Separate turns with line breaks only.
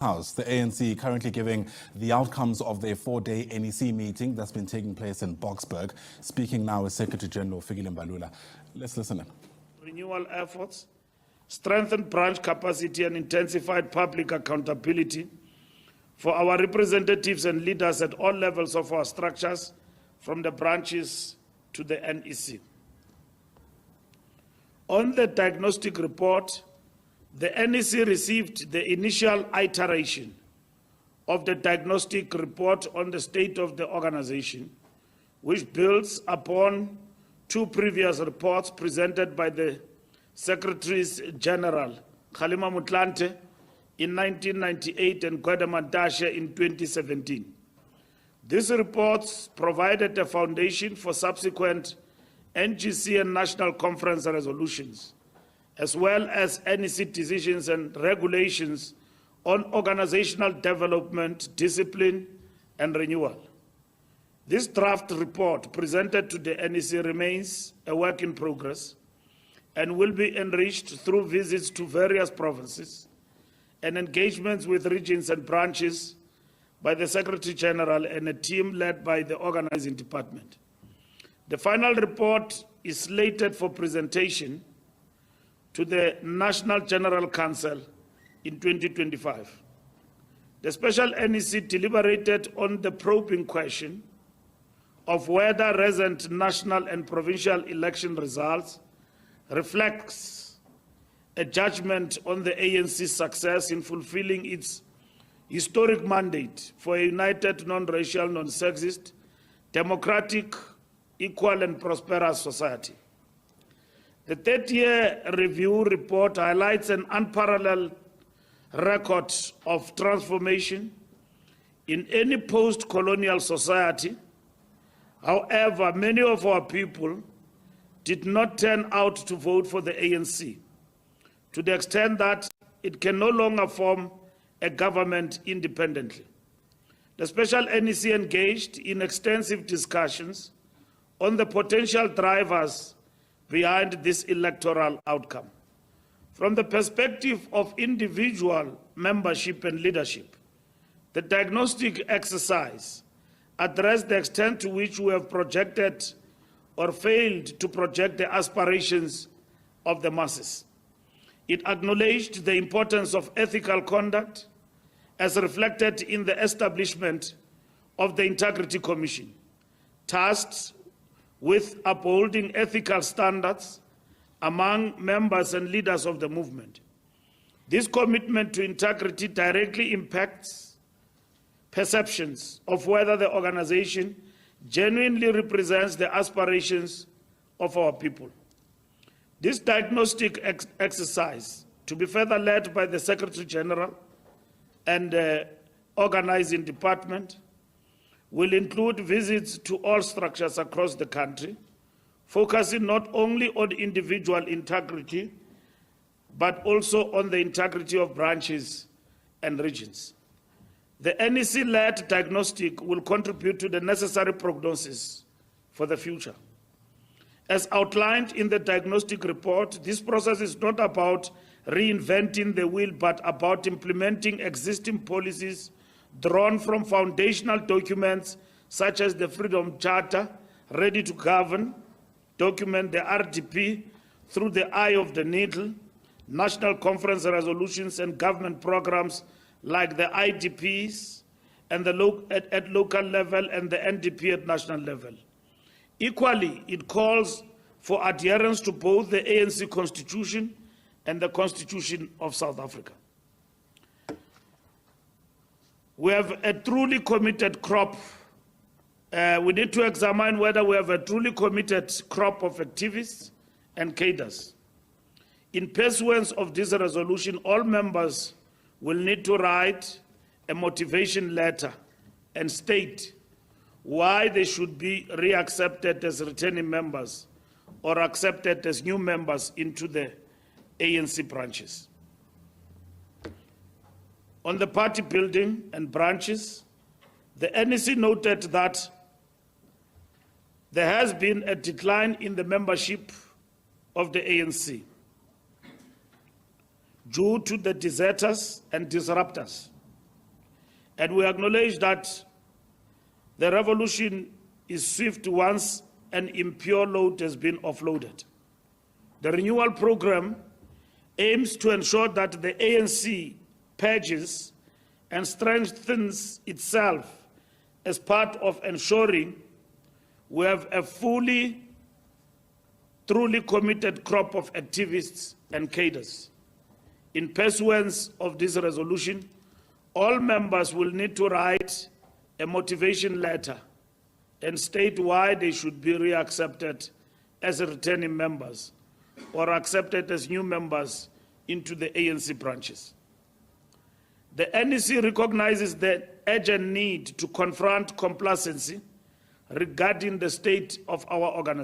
House, the ANC currently giving the outcomes of their 4-day NEC meeting that's been taking place in Boksburg. Speaking now is Secretary General Fikile Mbalula. Let's listen in.
Renewal efforts, strengthened branch capacity and intensified public accountability for our representatives and leaders at all levels of our structures, from the branches to the NEC. On the diagnostic report, the NEC received the initial iteration of the diagnostic report on the state of the organization, which builds upon two previous reports presented by the Secretaries General Kgalema Motlanthe in 1998 and Gwede Mantashe in 2017. These reports provided a foundation for subsequent NGC and National Conference resolutions, as well as NEC decisions and regulations on organizational development, discipline, and renewal. This draft report presented to the NEC remains a work in progress and will be enriched through visits to various provinces and engagements with regions and branches by the Secretary General and a team led by the organizing department. The final report is slated for presentation to the National General Council in 2025. The special NEC deliberated on the probing question of whether recent national and provincial election results reflects a judgment on the ANC's success in fulfilling its historic mandate for a united, non-racial, non-sexist, democratic, equal and prosperous society. The 30-year review report highlights an unparalleled record of transformation in any post-colonial society. However, many of our people did not turn out to vote for the ANC, to the extent that it can no longer form a government independently. The special NEC engaged in extensive discussions on the potential drivers behind this electoral outcome. From the perspective of individual membership and leadership, the diagnostic exercise addressed the extent to which we have projected or failed to project the aspirations of the masses. It acknowledged the importance of ethical conduct as reflected in the establishment of the Integrity Commission, tasked with upholding ethical standards among members and leaders of the movement. This commitment to integrity directly impacts perceptions of whether the organization genuinely represents the aspirations of our people. This diagnostic exercise, to be further led by the Secretary General and the organizing department, will include visits to all structures across the country, focusing not only on individual integrity, but also on the integrity of branches and regions. The NEC-led diagnostic will contribute to the necessary prognosis for the future. As outlined in the diagnostic report, this process is not about reinventing the wheel, but about implementing existing policies drawn from foundational documents such as the Freedom Charter, Ready to Govern document, the RDP, through the eye of the needle, National Conference resolutions and government programs like the IDPs and at local level and the NDP at national level. Equally, it calls for adherence to both the ANC Constitution and the Constitution of South Africa. We have a truly committed crop. We need to examine whether we have a truly committed crop of activists and cadres. In pursuance of this resolution, all members will need to write a motivation letter and state why they should be reaccepted as returning members or accepted as new members into the ANC branches. On the party building and branches, the NEC noted that there has been a decline in the membership of the ANC due to the deserters and disruptors And we acknowledge that the revolution is swift once an impure load has been offloaded. The renewal program aims to ensure that the ANC purges and strengthens itself as part of ensuring we have a fully, truly committed crop of activists and cadres. In pursuance of this resolution, all members will need to write a motivation letter and state why they should be reaccepted as returning members or accepted as new members into the ANC branches. The NEC recognizes the urgent need to confront complacency regarding the state of our organization.